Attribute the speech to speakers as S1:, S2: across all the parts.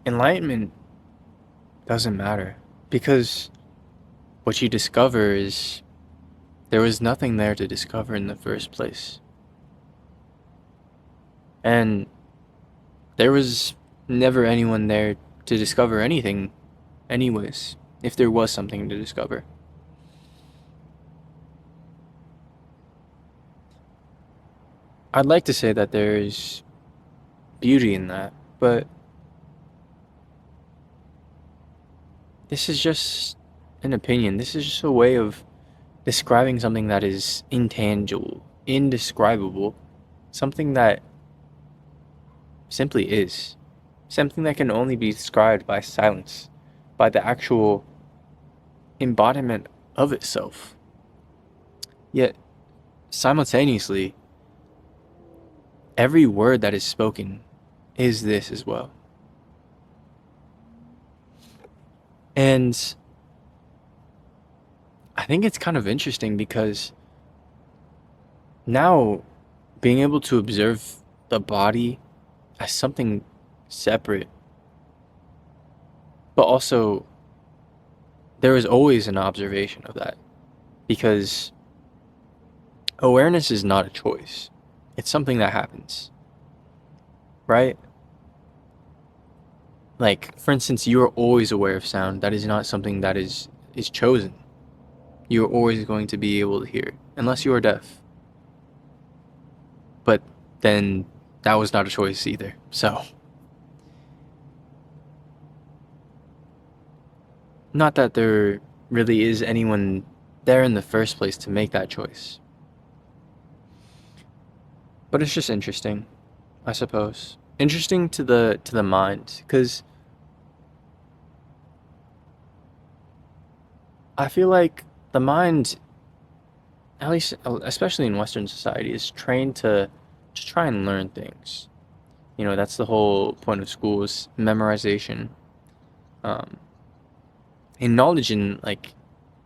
S1: Enlightenment doesn't matter because what you discover is there was nothing there to discover in the first place. And there was never anyone there to discover anything, anyways, if there was something to discover. I'd like to say that there's beauty in that, but this is just an opinion. This is just a way of describing something that is intangible, indescribable, something that simply is, something that can only be described by silence, by the actual embodiment of itself. Yet, simultaneously, every word that is spoken is this as well. And I think it's kind of interesting because now being able to observe the body as something separate, but also there is always an observation of that because awareness is not a choice. It's something that happens, right? Like, for instance, you are always aware of sound. That is not something that is chosen. You are always going to be able to hear, unless you are deaf. But then that was not a choice either. So, not that there really is anyone there in the first place to make that choice. But it's just interesting, I suppose. Interesting to the mind, because I feel like the mind, at least especially in Western society, is trained to try and learn things. You know, that's the whole point of school is memorization. Um, and knowledge in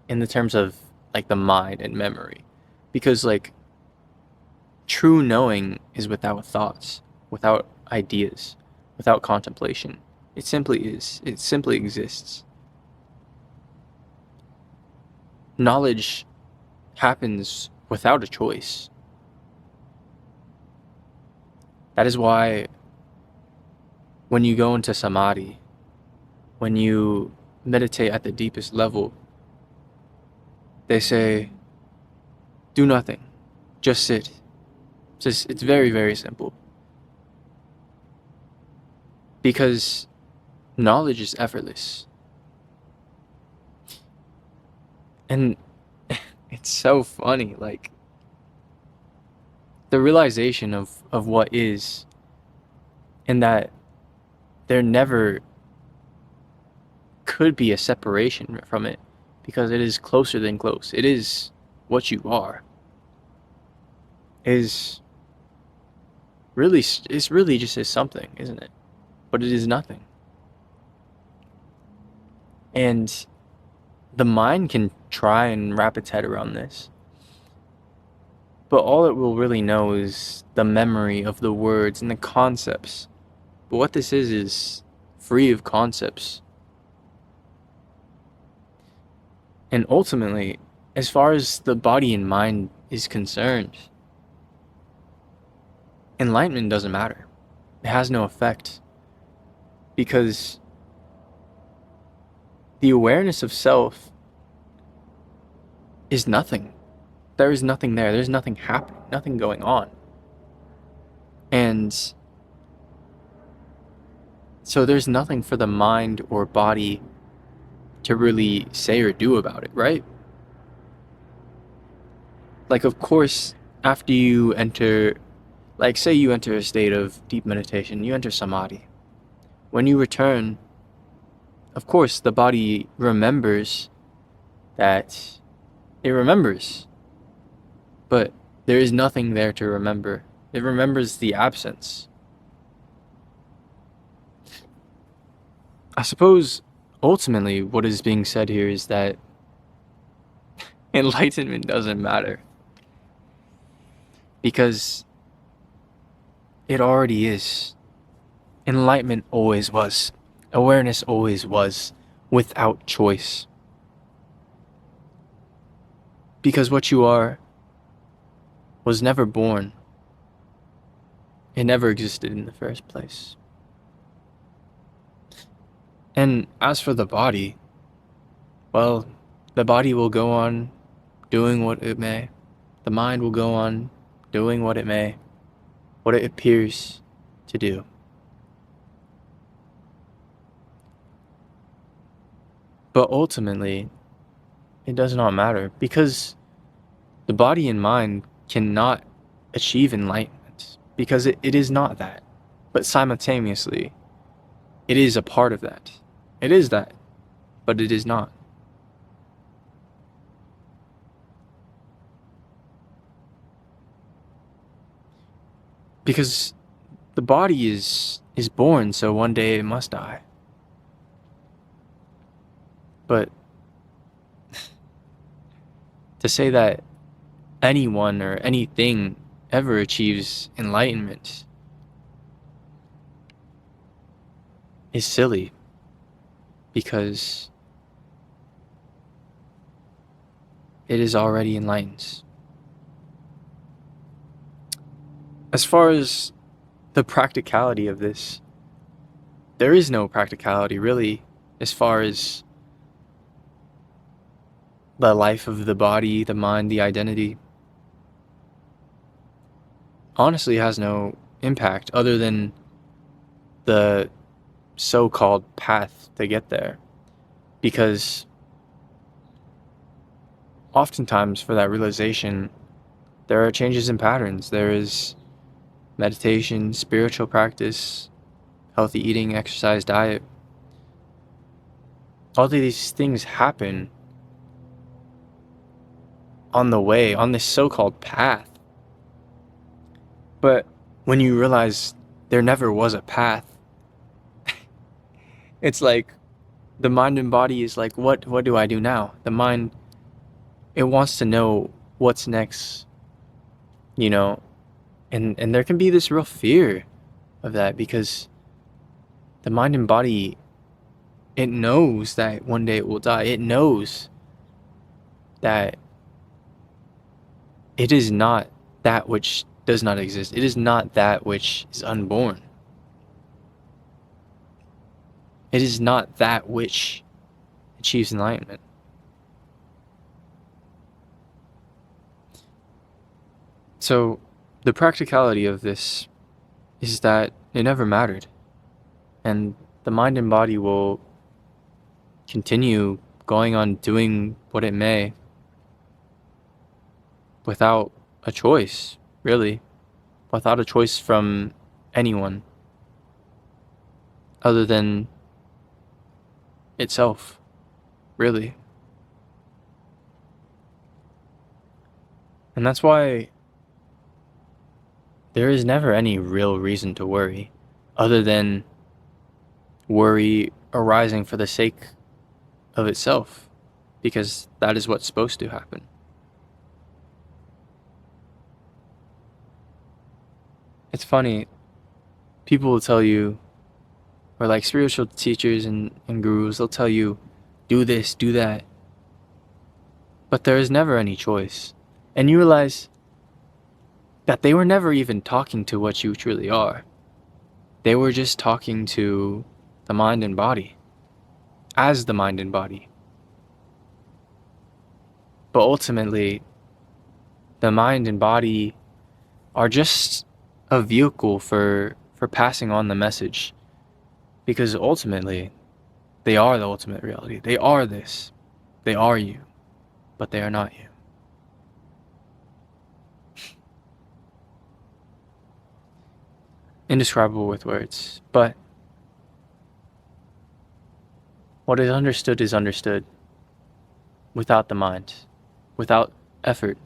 S1: the terms of like the mind and memory, because like true knowing is without thoughts, without ideas, without contemplation. It simply is. It simply exists. Knowledge happens without a choice. That is why when you go into samadhi, when you meditate at the deepest level, they say, do nothing, just sit. It's very, very simple. Because knowledge is effortless. And it's so funny, like, the realization of what is, and that there never could be a separation from it, because it is closer than close. It is what you are. Is really, it's really just is something, isn't it? But it is nothing. And the mind can try and wrap its head around this, but all it will really know is the memory of the words and the concepts. But what this is free of concepts. And ultimately, as far as the body and mind is concerned, enlightenment doesn't matter. It has no effect. Because the awareness of self is nothing. There is nothing there. There's nothing happening, nothing going on. And so there's nothing for the mind or body to really say or do about it, right? Like, of course, after you enter, like, say you enter a state of deep meditation, you enter samadhi. When you return, of course, the body remembers that it remembers, but there is nothing there to remember. It remembers the absence. I suppose ultimately what is being said here is that enlightenment doesn't matter, because it already is. Enlightenment always was. Awareness always was, without choice. Because what you are was never born. It never existed in the first place. And as for the body, well, the body will go on doing what it may. The mind will go on doing what it may, what it appears to do. But ultimately, it does not matter, because the body and mind cannot achieve enlightenment, because it is not that. But simultaneously, it is a part of that. It is that, but it is not. Because the body is born, so one day it must die. But to say that anyone or anything ever achieves enlightenment is silly, because it is already enlightened. As far as the practicality of this, there is no practicality really, as far as the life of the body, the mind, the identity. Honestly, has no impact other than the so-called path to get there. Because oftentimes for that realization, there are changes in patterns. There is meditation, spiritual practice, healthy eating, exercise, diet. All of these things happen on the way, on this so-called path. But when you realize there never was a path, it's like the mind and body is like, what do I do now? The mind, it wants to know what's next, you know, and there can be this real fear of that, because the mind and body, it knows that one day it will die. It knows that it is not that which does not exist. It is not that which is unborn. It is not that which achieves enlightenment. So the practicality of this is that it never mattered, and the mind and body will continue going on doing what it may without a choice, really, without a choice from anyone other than itself, really. And that's why there is never any real reason to worry, other than worry arising for the sake of itself, because that is what's supposed to happen. It's funny, people will tell you, or like spiritual teachers and gurus, they'll tell you, do this, do that. But there is never any choice. And you realize that they were never even talking to what you truly are. They were just talking to the mind and body, as the mind and body. But ultimately, the mind and body are just a vehicle for passing on the message, because ultimately they are the ultimate reality. They are this. They are you, but they are not you. Indescribable with words, but what is understood without the mind, without effort,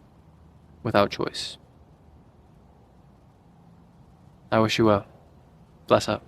S1: without choice. I wish you well. Bless up.